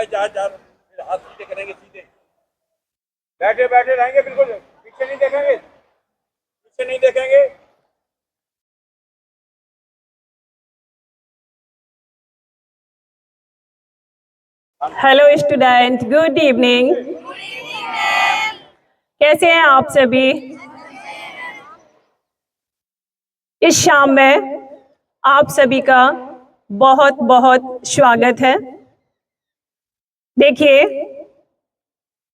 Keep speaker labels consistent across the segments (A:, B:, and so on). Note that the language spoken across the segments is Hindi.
A: मैं चार हाथ सीधे करेंगे, सीधे बैठे बैठे रहेंगे, बिल्कुल पीछे नहीं देखेंगे, पीछे नहीं देखेंगे।
B: Hello student, good evening. कैसे हैं आप सभी? इस शाम में आप सभी का बहुत बहुत स्वागत है। देखिए,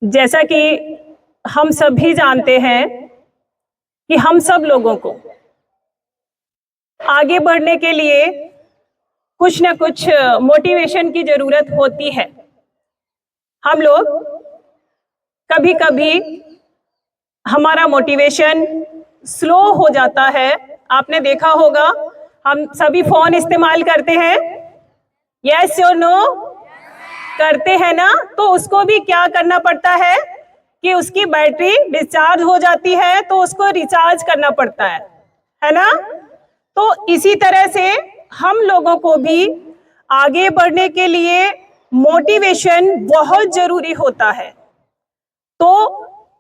B: जैसा कि हम सभी जानते हैं कि हम सब लोगों को आगे बढ़ने के लिए कुछ ना कुछ मोटिवेशन की जरूरत होती है। हम लोग कभी कभी हमारा मोटिवेशन स्लो हो जाता है। आपने देखा होगा, हम सभी फोन इस्तेमाल करते हैं, यस और नो करते हैं ना, तो उसको भी क्या करना पड़ता है कि उसकी बैटरी डिस्चार्ज हो जाती है, तो उसको रिचार्ज करना पड़ता है ना। तो इसी तरह से हम लोगों को भी आगे बढ़ने के लिए मोटिवेशन बहुत जरूरी होता है। तो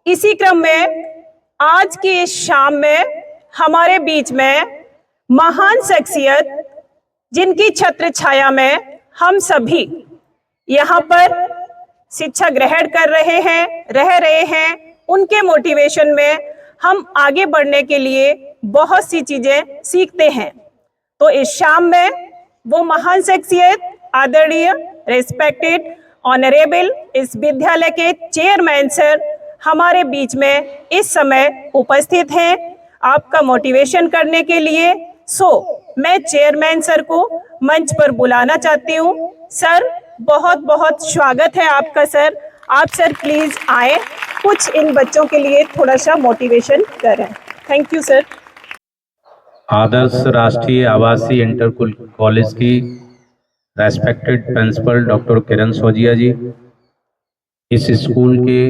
B: इसी क्रम में आज की इस शाम में हमारे बीच में महान शख्सियत, जिनकी छत्र छाया में हम सभी यहाँ पर शिक्षा ग्रहण कर रहे हैं, रह रहे हैं, उनके मोटिवेशन में हम आगे बढ़ने के लिए बहुत सी चीजें सीखते हैं। तो इस शाम में वो महान शख्सियत, आदरणीय रेस्पेक्टेड ऑनरेबल इस विद्यालय के चेयरमैन सर हमारे बीच में इस समय उपस्थित हैं आपका मोटिवेशन करने के लिए। मैं चेयरमैन सर को मंच पर बुलाना चाहती हूँ। सर, बहुत बहुत स्वागत है आपका। सर, आप सर प्लीज आए, कुछ इन बच्चों के लिए थोड़ा सा मोटिवेशन करें। Thank you sir.
C: आदर्श राष्ट्रीय आवासीय इंटर कॉलेज की रेस्पेक्टेड प्रिंसिपल डॉक्टर किरण सोजिया जी, इस स्कूल के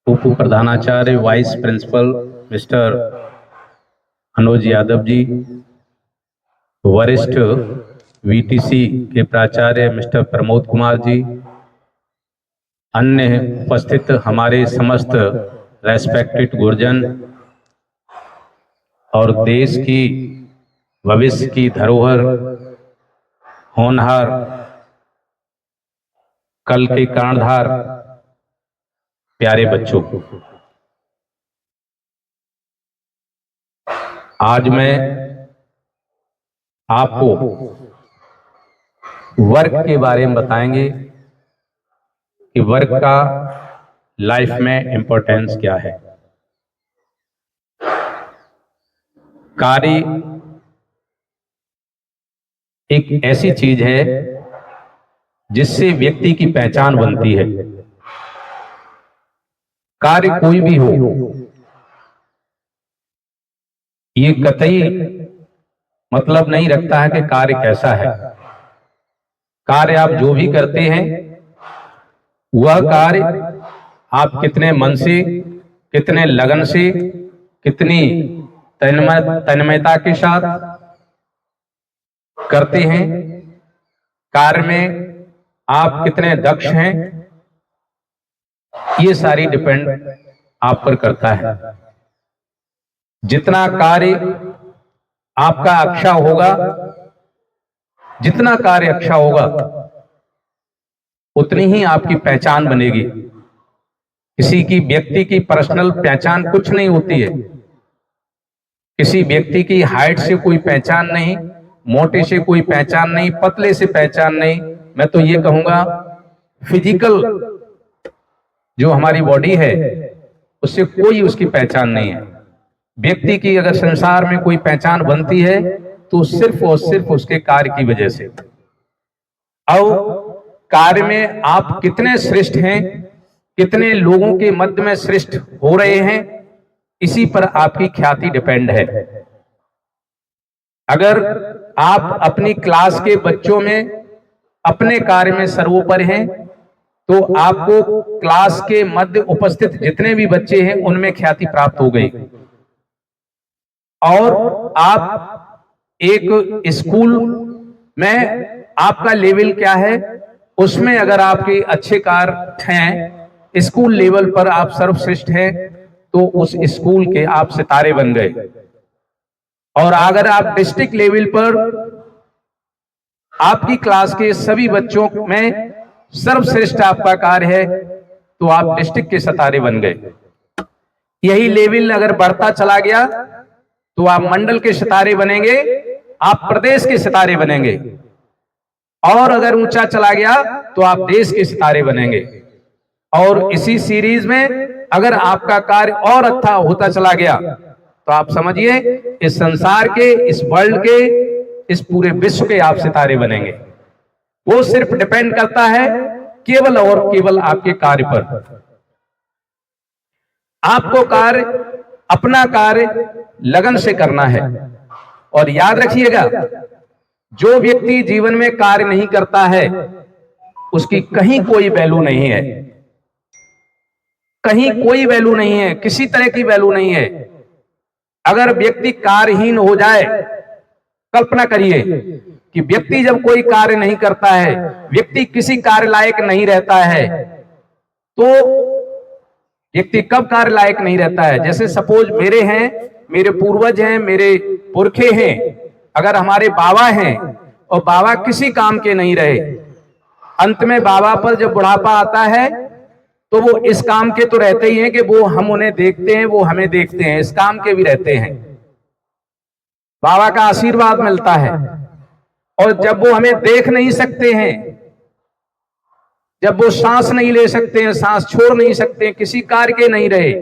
C: उप प्रधानाचार्य वाइस प्रिंसिपल मिस्टर अनुज यादव जी, वरिष्ठ वीटीसी के प्राचार्य मिस्टर प्रमोद कुमार जी, अन्य उपस्थित हमारे समस्त रेस्पेक्टेड गुरुजन और देश की भविष्य की धरोहर, होनहार, कल के कर्णधार प्यारे बच्चों को, आज मैं आपको वर्क के बारे में बताएंगे कि वर्क का लाइफ में इंपॉर्टेंस क्या है। कार्य एक ऐसी चीज है जिससे व्यक्ति की पहचान बनती है। कार्य कोई भी हो, ये कतई मतलब नहीं रखता है कि कार्य कैसा है। कार्य आप जो भी करते हैं, वह कार्य आप कितने मन से, कितने लगन से, कितनी तन्मयता के साथ करते हैं, कार्य में आप कितने दक्ष हैं, ये सारी डिपेंड आप पर करता है। जितना कार्य आपका अच्छा होगा, जितना कार्य अच्छा होगा, उतनी ही आपकी पहचान बनेगी। किसी की व्यक्ति की पर्सनल पहचान कुछ नहीं होती है। किसी व्यक्ति की हाइट से कोई पहचान नहीं, मोटे से कोई पहचान नहीं, पतले से पहचान नहीं। मैं तो ये कहूंगा, फिजिकल जो हमारी बॉडी है, उससे कोई उसकी पहचान नहीं है। व्यक्ति की अगर संसार में कोई पहचान बनती है तो सिर्फ और सिर्फ उसके कार्य की वजह से। अब कार्य में आप कितने श्रेष्ठ हैं, कितने लोगों के मध्य में श्रेष्ठ हो रहे हैं, इसी पर आपकी ख्याति डिपेंड है। अगर आप अपनी क्लास के बच्चों में अपने कार्य में सर्वोपरि हैं, तो आपको क्लास के मध्य उपस्थित जितने भी बच्चे हैं उनमें ख्याति प्राप्त हो गई। और आप एक स्कूल में आपका लेवल क्या है, उसमें अगर आपके अच्छे कार्य हैं, स्कूल लेवल पर आप सर्वश्रेष्ठ हैं, तो उस स्कूल के आप सितारे बन गए। और अगर आप डिस्ट्रिक्ट लेवल पर आपकी क्लास के सभी बच्चों में सर्वश्रेष्ठ आपका कार्य है, तो आप डिस्ट्रिक्ट के सितारे बन गए। यही लेवल अगर बढ़ता चला गया तो आप मंडल के सितारे बनेंगे, आप प्रदेश के सितारे बनेंगे, और अगर ऊंचा चला गया तो आप देश के सितारे बनेंगे। और इसी सीरीज में अगर आपका कार्य और अच्छा होता चला गया तो आप समझिए इस संसार के, इस वर्ल्ड के, इस पूरे विश्व के आप सितारे बनेंगे। वो सिर्फ डिपेंड करता है केवल और केवल आपके कार्य पर। आपको कार्य, अपना कार्य लगन से करना है। और याद रखिएगा, जो व्यक्ति जीवन में कार्य नहीं करता है उसकी कहीं कोई वैल्यू नहीं है, कहीं कोई वैल्यू नहीं है, किसी तरह की वैल्यू नहीं है। अगर व्यक्ति कार्यहीन हो जाए, कल्पना करिए कि व्यक्ति जब कोई कार्य नहीं करता है, व्यक्ति किसी कार्य लायक नहीं रहता है, तो व्यक्ति कब कार्य लायक नहीं रहता है? जैसे सपोज मेरे हैं, मेरे पूर्वज हैं, मेरे पुरखे हैं, अगर हमारे बाबा हैं और बाबा किसी काम के नहीं रहे, अंत में बाबा पर जब बुढ़ापा आता है तो वो इस काम के तो रहते ही हैं कि वो हम उन्हें देखते हैं, वो हमें देखते हैं, इस काम के भी रहते हैं, बाबा का आशीर्वाद मिलता है। और जब वो हमें देख नहीं सकते हैं, जब वो सांस नहीं ले सकते हैं, सांस छोड़ नहीं सकते हैं, किसी कार्य के नहीं रहे,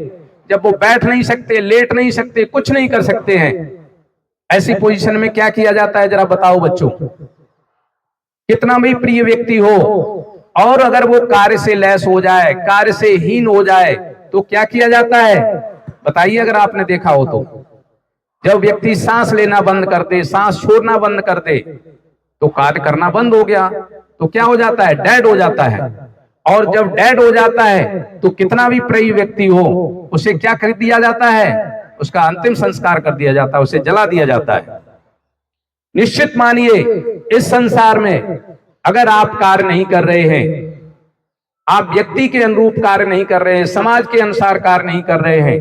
C: जब वो बैठ नहीं सकते, लेट नहीं सकते, कुछ नहीं कर सकते हैं, ऐसी पोजीशन में क्या किया जाता है? जरा बताओ बच्चों। कितना भी प्रिय व्यक्ति हो और अगर वो कार्य से लैस हो जाए, कार्य से हीन हो जाए, तो क्या किया जाता है? बताइए अगर आपने देखा हो तो। जब व्यक्ति सांस लेना बंद कर दे, सांस छोड़ना बंद कर दे, तो कार्य करना बंद हो गया, तो क्या हो जाता है? डेड हो जाता है। और जब डेड हो जाता है तो कितना भी प्रिय व्यक्ति हो, उसे क्या कर दिया जाता है? उसका अंतिम संस्कार कर दिया जाता है, उसे जला दिया जाता है। निश्चित मानिए, इस संसार में अगर आप कार्य नहीं कर रहे हैं, आप व्यक्ति के अनुरूप कार्य नहीं कर रहे हैं, समाज के अनुसार कार्य नहीं कर रहे हैं,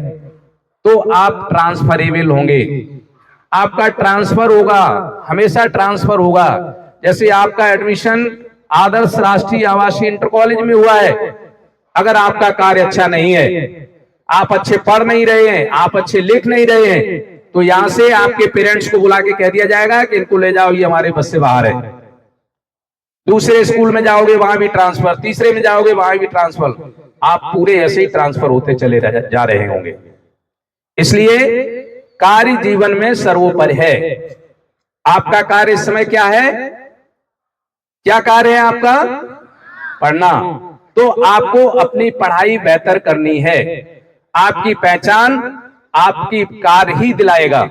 C: तो आप ट्रांसफरेबल होंगे। आपका ट्रांसफर होगा, हमेशा ट्रांसफर होगा। जैसे आपका एडमिशन आदर्श राष्ट्रीय आवासीय इंटर कॉलेज में हुआ है, अगर आपका कार्य अच्छा नहीं है, आप अच्छे पढ़ नहीं रहे हैं, आप अच्छे लिख नहीं रहे हैं, तो यहां से आपके पेरेंट्स को बुला के कह दिया जाएगा कि इनको ले जाओ, ये हमारे बस से बाहर है। दूसरे स्कूल में जाओगे वहां भी ट्रांसफर, तीसरे में जाओगे वहां भी ट्रांसफर, आप पूरे ऐसे ही ट्रांसफर होते चले जा रहे होंगे। इसलिए कार्य जीवन में सर्वोपरि है। आपका कार्य इस समय क्या है? क्या कार्य है आपका? पढ़ना। तो आपको अपनी पढ़ाई बेहतर करनी है। आपकी पहचान आपकी कार्य ही दिलाएगा।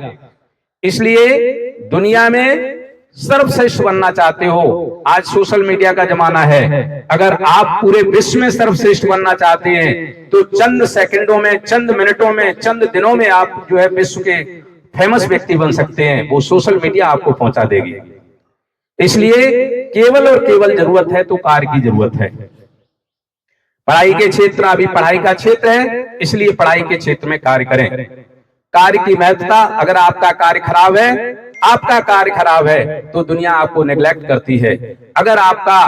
C: इसलिए दुनिया में सर्वश्रेष्ठ बनना चाहते हो, आज सोशल मीडिया का जमाना है, अगर आप पूरे विश्व में सर्वश्रेष्ठ बनना चाहते हैं तो चंद सेकंडों में, चंद मिनटों में, चंद दिनों में आप जो है विश्व के फेमस व्यक्ति बन सकते हैं। वो सोशल मीडिया आपको पहुंचा देगी। इसलिए केवल और केवल जरूरत है तो कार्य की जरूरत है। पढ़ाई के क्षेत्र, अभी पढ़ाई का क्षेत्र है, इसलिए पढ़ाई के क्षेत्र में कार्य करें। कार्य की महत्वता, अगर आपका कार्य खराब है, आपका कार्य खराब है तो दुनिया आपको नेग्लेक्ट करती है। अगर आपका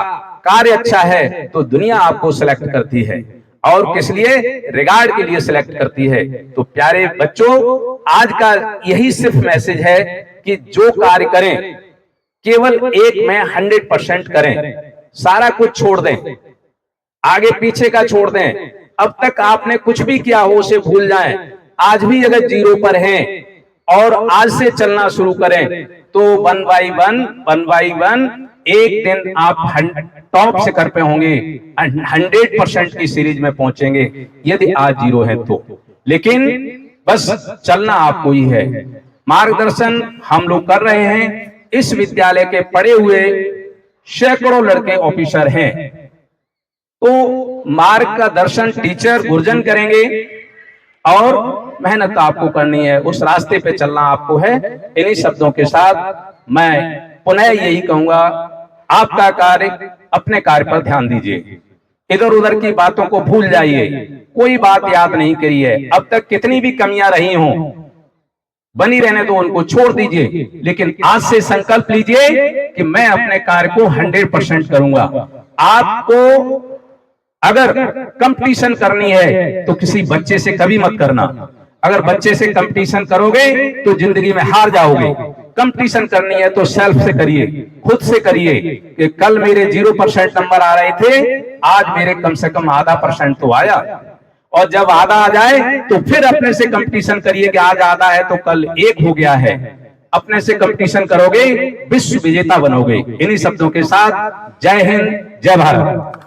C: कार्य अच्छा है तो दुनिया आपको सिलेक्ट करती है, और किस लिए? रिगार्ड के लिए सिलेक्ट करती है। तो प्यारे बच्चों, आज का यही सिर्फ मैसेज है कि जो कार्य करें केवल एक में 100% करें, सारा कुछ छोड़ दें, आगे पीछे का छोड़ दें। अब तक आपने कुछ भी किया हो उसे भूल जाएं। आज भी अगर जीरो पर हैं और आज से चलना शुरू करें तो 1 बाई 1 एक दिन आप टॉप शिखर पे होंगे, 100% की सीरीज में पहुंचेंगे, यदि आज जीरो है तो। लेकिन बस चलना आपको ही है। मार्गदर्शन हम लोग कर रहे हैं। इस विद्यालय के पढ़े हुए सैकड़ों लड़के ऑफिसर हैं, तो मार्ग का दर्शन टीचर गुरुजन करेंगे और मेहनत आपको करनी है, उस रास्ते पे चलना आपको है। इन्हीं शब्दों के साथ मैं पुनः यही कहूंगा, आपका कार्य अपने कार्य पर ध्यान दीजिए, इधर उधर की बातों को भूल जाइए, कोई बात याद नहीं करी है। अब तक कितनी भी कमियां रही हों बनी रहने दो, उनको छोड़ दीजिए, लेकिन आज से संकल्प लीजिए कि मैं अपने कार्य को 100% करूंगा। आपको अगर कंपटीशन करनी है तो किसी बच्चे से कभी मत करना। अगर बच्चे से कंपटीशन करोगे तो जिंदगी में हार जाओगे। कंपटीशन करनी है तो सेल्फ से करिए, खुद से करिए कि कल मेरे 0% नंबर आ रहे थे, आज मेरे कम से कम आधा % तो आया। और जब आधा आ जाए तो फिर अपने से कंपटीशन करिए कि आज आधा है तो कल 1 हो गया है। अपने से कंपटीशन करोगे, विश्व विजेता बनोगे। इन्हीं शब्दों के साथ जय हिंद, जय भारत।